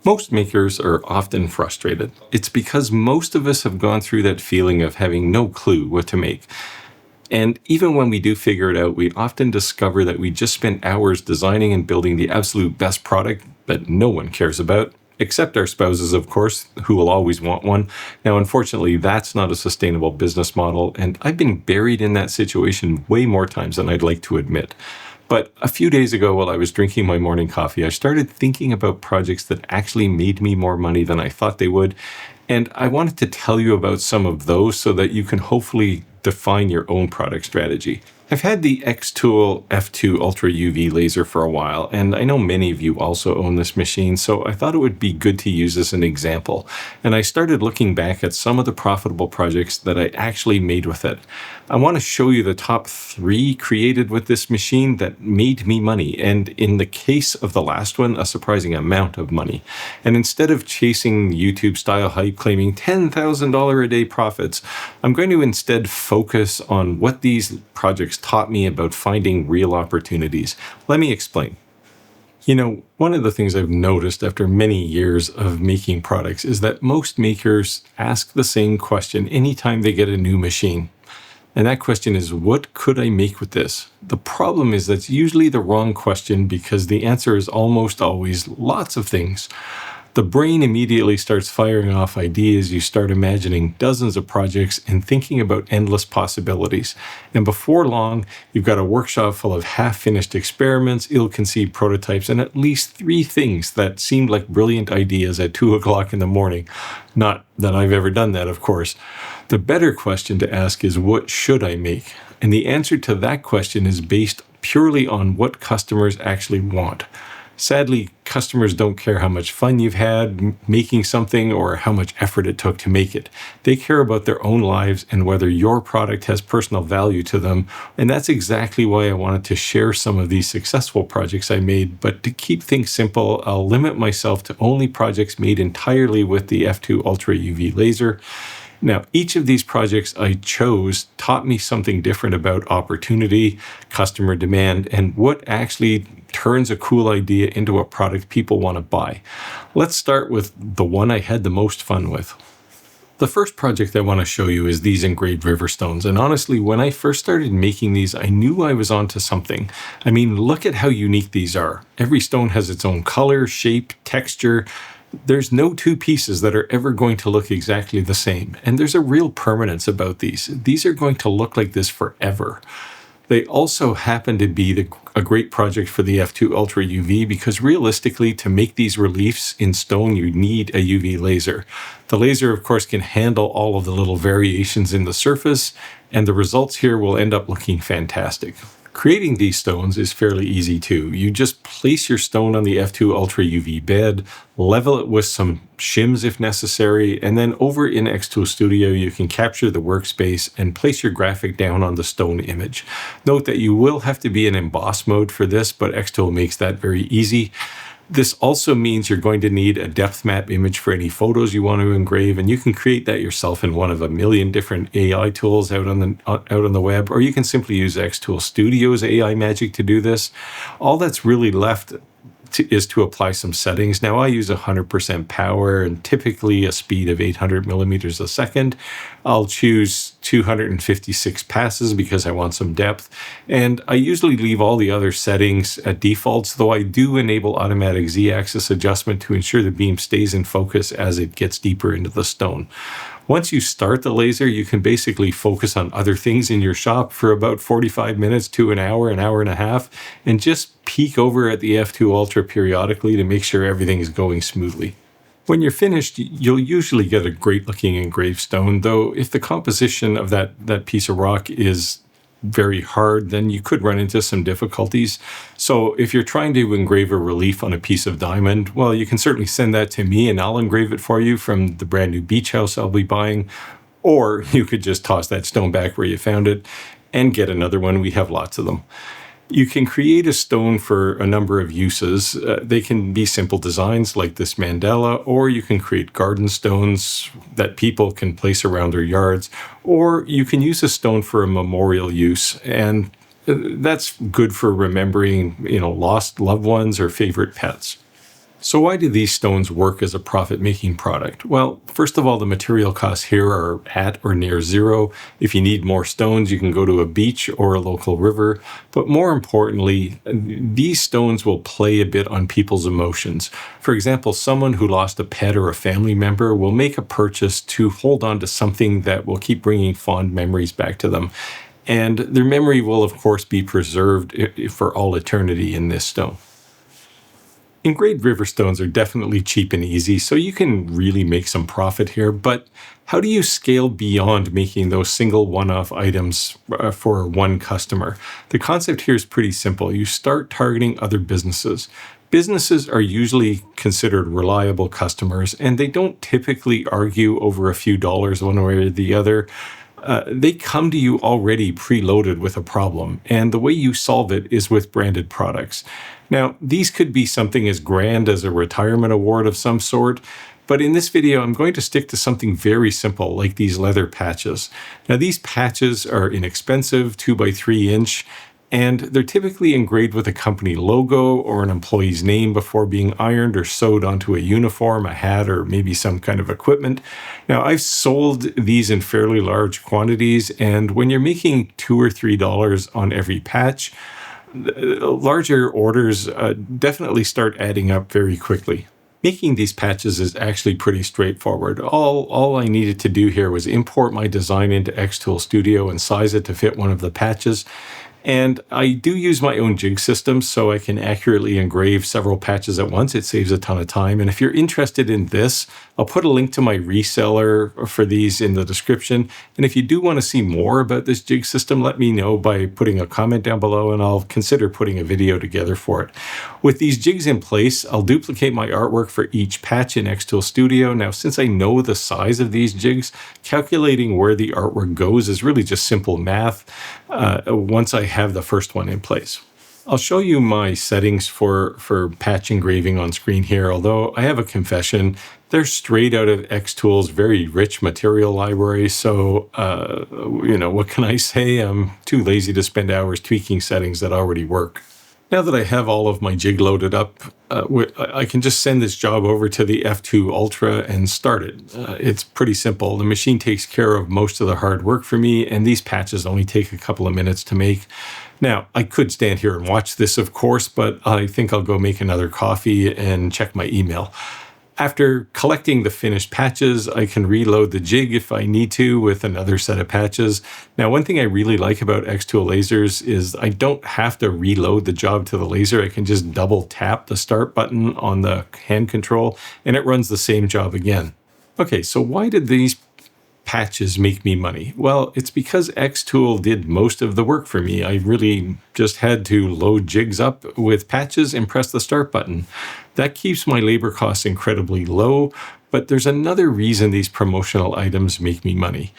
Most makers are often frustrated. It's because most of us have gone through that feeling of having no clue what to make. And even when we do figure it out, we often discover that we just spent hours designing and building the absolute best product that no one cares about, except our spouses, of course, who will always want one. Now, unfortunately, that's not a sustainable business model, and I've been buried in that situation way more times than I'd like to admit. But a few days ago, while I was drinking my morning coffee, I started thinking about projects that actually made me more money than I thought they would. And I wanted to tell you about some of those so that you can hopefully define your own product strategy. I've had the xTool F2 Ultra UV laser for a while, and I know many of you also own this machine, so I thought it would be good to use as an example. And I started looking back at some of the profitable projects that I actually made with it. I want to show you the top 3 created with this machine that made me money, and in the case of the last one, a surprising amount of money. And instead of chasing YouTube-style hype claiming $10,000 a day profits, I'm going to instead focus on what these projects taught me about finding real opportunities. Let me explain. One of the things I've noticed after many years of making products is that most makers ask the same question anytime they get a new machine. And that question is, what could I make with this? The problem is that's usually the wrong question because the answer is almost always lots of things. The brain immediately starts firing off ideas. You start imagining dozens of projects and thinking about endless possibilities. And before long, you've got a workshop full of half-finished experiments, ill-conceived prototypes, and at least 3 things that seemed like brilliant ideas at 2 o'clock in the morning. Not that I've ever done that, of course. The better question to ask is, what should I make? And the answer to that question is based purely on what customers actually want. Sadly, customers don't care how much fun you've had making something or how much effort it took to make it. They care about their own lives and whether your product has personal value to them. And that's exactly why I wanted to share some of these successful projects I made. But to keep things simple, I'll limit myself to only projects made entirely with the F2 Ultra UV laser. Now, each of these projects I chose taught me something different about opportunity, customer demand, and what actually turns a cool idea into a product people want to buy. Let's start with the one I had the most fun with. The first project I want to show you is these engraved riverstones. And honestly, when I first started making these, I knew I was onto something. I mean, look at how unique these are. Every stone has its own color, shape, texture. There's no 2 pieces that are ever going to look exactly the same. And there's a real permanence about these. These are going to look like this forever. They also happen to be a great project for the F2 Ultra UV because realistically, to make these reliefs in stone, you need a UV laser. The laser, of course, can handle all of the little variations in the surface, and the results here will end up looking fantastic. Creating these stones is fairly easy too. You just place your stone on the F2 Ultra UV bed, level it with some shims if necessary, and then over in xTool Studio, you can capture the workspace and place your graphic down on the stone image. Note that you will have to be in emboss mode for this, but xTool makes that very easy. This also means you're going to need a depth map image for any photos you want to engrave, and you can create that yourself in one of a million different AI tools out on the web, or you can simply use xTool Studio's AI magic to do this. All that's really left is to apply some settings. Now I use 100% power and typically a speed of 800 millimeters a second. I'll choose 256 passes because I want some depth. And I usually leave all the other settings at defaults, though I do enable automatic Z-axis adjustment to ensure the beam stays in focus as it gets deeper into the stone. Once you start the laser, you can basically focus on other things in your shop for about 45 minutes to an hour and a half, and just peek over at the F2 Ultra periodically to make sure everything is going smoothly. When you're finished, you'll usually get a great looking engraved stone, though if the composition of that piece of rock is very hard, then you could run into some difficulties. So if you're trying to engrave a relief on a piece of diamond, well, you can certainly send that to me and I'll engrave it for you from the brand new beach house I'll be buying. Or you could just toss that stone back where you found it and get another one. We have lots of them. You can create a stone for a number of uses. They can be simple designs like this mandala, or you can create garden stones that people can place around their yards, or you can use a stone for a memorial use. And that's good for remembering, lost loved ones or favorite pets. So why do these stones work as a profit-making product? Well, first of all, the material costs here are at or near zero. If you need more stones, you can go to a beach or a local river. But more importantly, these stones will play a bit on people's emotions. For example, someone who lost a pet or a family member will make a purchase to hold on to something that will keep bringing fond memories back to them. And their memory will, of course, be preserved for all eternity in this stone. Engraved river stones are definitely cheap and easy, so you can really make some profit here, but how do you scale beyond making those single one-off items for one customer? The concept here is pretty simple. You start targeting other businesses. Businesses are usually considered reliable customers, and they don't typically argue over a few dollars one way or the other. They come to you already preloaded with a problem, and the way you solve it is with branded products. Now, these could be something as grand as a retirement award of some sort, but in this video, I'm going to stick to something very simple, like these leather patches. Now, these patches are inexpensive, 2x3 inch, and they're typically engraved with a company logo or an employee's name before being ironed or sewed onto a uniform, a hat, or maybe some kind of equipment. Now, I've sold these in fairly large quantities, and when you're making $2 or $3 on every patch, larger orders definitely start adding up very quickly. Making these patches is actually pretty straightforward. All I needed to do here was import my design into xTool Studio and size it to fit one of the patches. And I do use my own jig system, so I can accurately engrave several patches at once. It saves a ton of time. And if you're interested in this, I'll put a link to my reseller for these in the description. And if you do want to see more about this jig system, let me know by putting a comment down below, and I'll consider putting a video together for it. With these jigs in place, I'll duplicate my artwork for each patch in xTool Studio. Now, since I know the size of these jigs, calculating where the artwork goes is really just simple math once I have the first one in place. I'll show you my settings for patch engraving on screen here, although I have a confession. They're straight out of xTool's very rich material library, so, what can I say? I'm too lazy to spend hours tweaking settings that already work. Now that I have all of my jig loaded up, I can just send this job over to the F2 Ultra and start it. It's pretty simple. The machine takes care of most of the hard work for me, and these patches only take a couple of minutes to make. Now, I could stand here and watch this, of course, but I think I'll go make another coffee and check my email. After collecting the finished patches, I can reload the jig if I need to with another set of patches. Now, one thing I really like about xTool lasers is I don't have to reload the job to the laser. I can just double tap the start button on the hand control and it runs the same job again. Okay, so why did these patches make me money? Well, it's because xTool did most of the work for me. I really just had to load jigs up with patches and press the start button. That keeps my labor costs incredibly low, but there's another reason these promotional items make me money.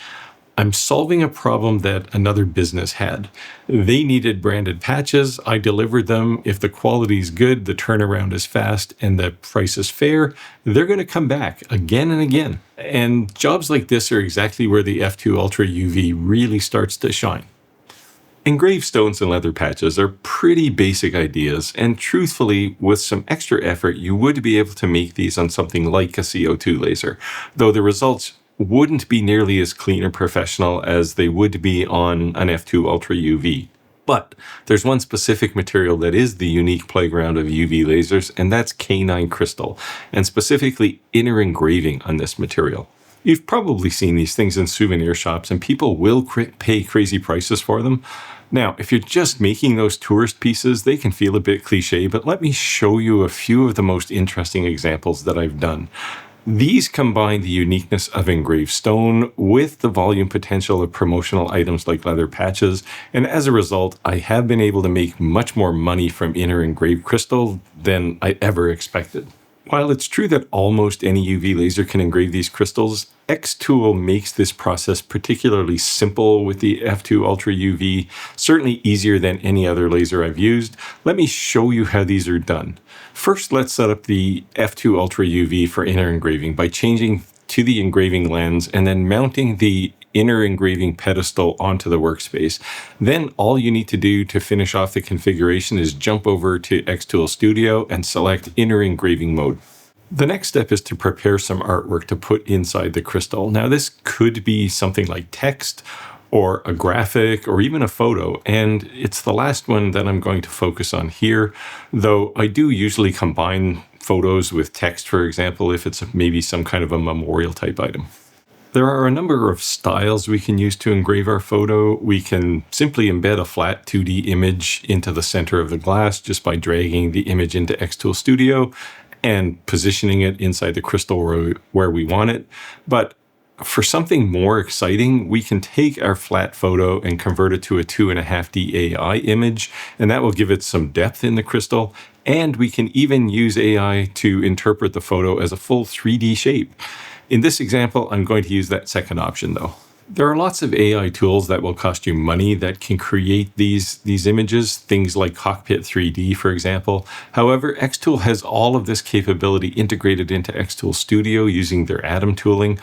I'm solving a problem that another business had. They needed branded patches. I delivered them. If the quality is good, the turnaround is fast, and the price is fair, they're going to come back again and again. And jobs like this are exactly where the F2 Ultra UV really starts to shine. Engraved stones and leather patches are pretty basic ideas, and truthfully, with some extra effort, you would be able to make these on something like a CO2 laser, though the results wouldn't be nearly as clean or professional as they would be on an F2 Ultra UV. But there's one specific material that is the unique playground of UV lasers, and that's K9 crystal, and specifically inner engraving on this material. You've probably seen these things in souvenir shops, and people will pay crazy prices for them. Now, if you're just making those tourist pieces, they can feel a bit cliche, but let me show you a few of the most interesting examples that I've done. These combine the uniqueness of engraved stone with the volume potential of promotional items like leather patches, and as a result, I have been able to make much more money from inner engraved crystal than I ever expected. While it's true that almost any UV laser can engrave these crystals, xTool makes this process particularly simple with the F2 Ultra UV, certainly easier than any other laser I've used. Let me show you how these are done. First, let's set up the F2 Ultra UV for inner engraving by changing to the engraving lens and then mounting the inner engraving pedestal onto the workspace. Then all you need to do to finish off the configuration is jump over to xTool Studio and select inner engraving mode. The next step is to prepare some artwork to put inside the crystal. Now, this could be something like text or a graphic or even a photo, and it's the last one that I'm going to focus on here, though I do usually combine photos with text, for example, if it's maybe some kind of a memorial type item. There are a number of styles we can use to engrave our photo. We can simply embed a flat 2D image into the center of the glass just by dragging the image into xTool Studio and positioning it inside the crystal where we want it. But for something more exciting, we can take our flat photo and convert it to a 2.5D AI image, and that will give it some depth in the crystal. And we can even use AI to interpret the photo as a full 3D shape. In this example, I'm going to use that second option though. There are lots of AI tools that will cost you money that can create these images, things like Cockpit 3D, for example. However, xTool has all of this capability integrated into xTool Studio using their Atom tooling.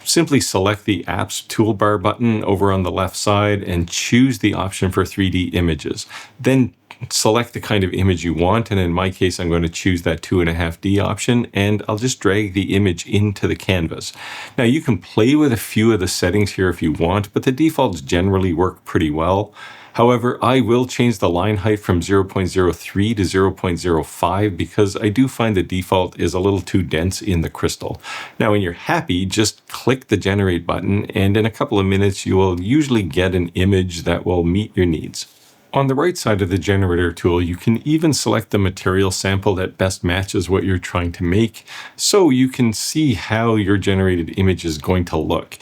Simply select the Apps toolbar button over on the left side and choose the option for 3D images. Then select the kind of image you want, and in my case I'm going to choose that 2.5D option, and I'll just drag the image into the canvas. Now you can play with a few of the settings here if you want, but the defaults generally work pretty well. However, I will change the line height from 0.03 to 0.05 because I do find the default is a little too dense in the crystal. Now, when you're happy, just click the generate button, and in a couple of minutes you will usually get an image that will meet your needs. On the right side of the generator tool, you can even select the material sample that best matches what you're trying to make, so you can see how your generated image is going to look.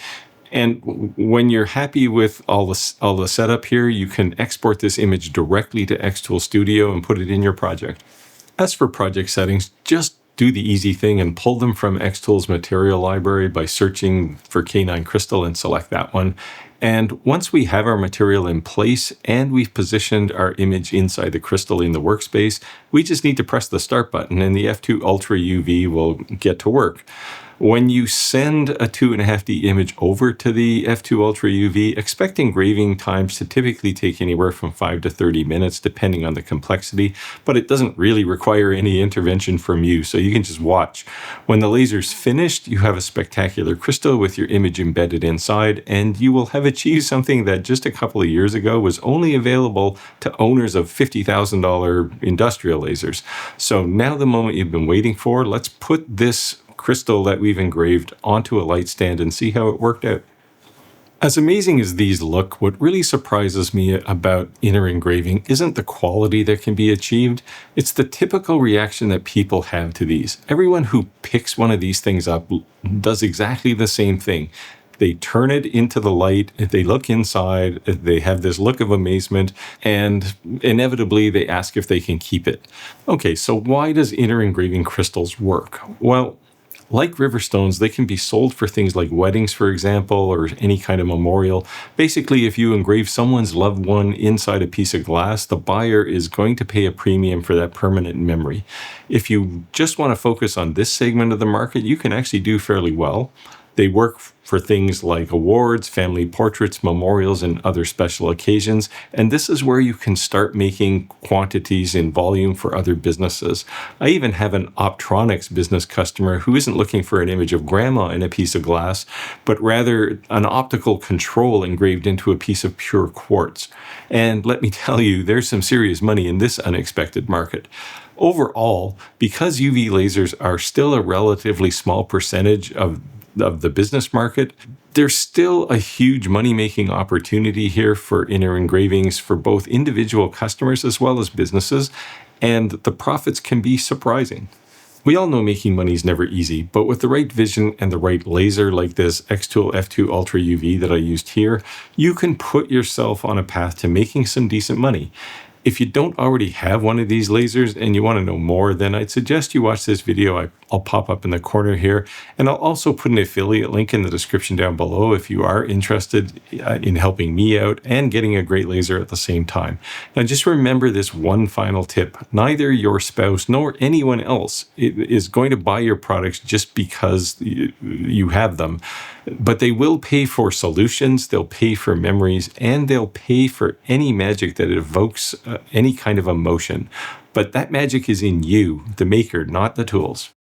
And when you're happy with all the setup here, you can export this image directly to xTool Studio and put it in your project. As for project settings, just do the easy thing and pull them from xTool's material library by searching for K9 Crystal and select that one. And once we have our material in place and we've positioned our image inside the crystal in the workspace, we just need to press the start button and the F2 Ultra UV will get to work. When you send a 2.5D image over to the F2 Ultra UV, expect engraving times to typically take anywhere from 5 to 30 minutes, depending on the complexity, but it doesn't really require any intervention from you, so you can just watch. When the laser's finished, you have a spectacular crystal with your image embedded inside, and you will have achieved something that just a couple of years ago was only available to owners of $50,000 industrial lasers. So now the moment you've been waiting for, let's put this crystal that we've engraved onto a light stand and see how it worked out. As amazing as these look, what really surprises me about inner engraving isn't the quality that can be achieved, it's the typical reaction that people have to these. Everyone who picks one of these things up does exactly the same thing. They turn it into the light, they look inside, they have this look of amazement, and inevitably they ask if they can keep it. Okay, so why does inner engraving crystals work? Well, like riverstones, they can be sold for things like weddings, for example, or any kind of memorial. Basically, if you engrave someone's loved one inside a piece of glass, the buyer is going to pay a premium for that permanent memory. If you just want to focus on this segment of the market, you can actually do fairly well. They work for things like awards, family portraits, memorials, and other special occasions. And this is where you can start making quantities in volume for other businesses. I even have an optronics business customer who isn't looking for an image of grandma in a piece of glass, but rather an optical control engraved into a piece of pure quartz. And let me tell you, there's some serious money in this unexpected market. Overall, because UV lasers are still a relatively small percentage of the business market, there's still a huge money-making opportunity here for inner engravings for both individual customers as well as businesses, and the profits can be surprising. We all know making money is never easy, but with the right vision and the right laser like this xTool F2 Ultra UV that I used here, you can put yourself on a path to making some decent money. If you don't already have one of these lasers and you want to know more, then I'd suggest you watch this video I'll pop up in the corner here. And I'll also put an affiliate link in the description down below if you are interested in helping me out and getting a great laser at the same time. Now, just remember this one final tip. Neither your spouse nor anyone else is going to buy your products just because you have them, but they will pay for solutions, they'll pay for memories, and they'll pay for any magic that evokes any kind of emotion. But that magic is in you, the maker, not the tools.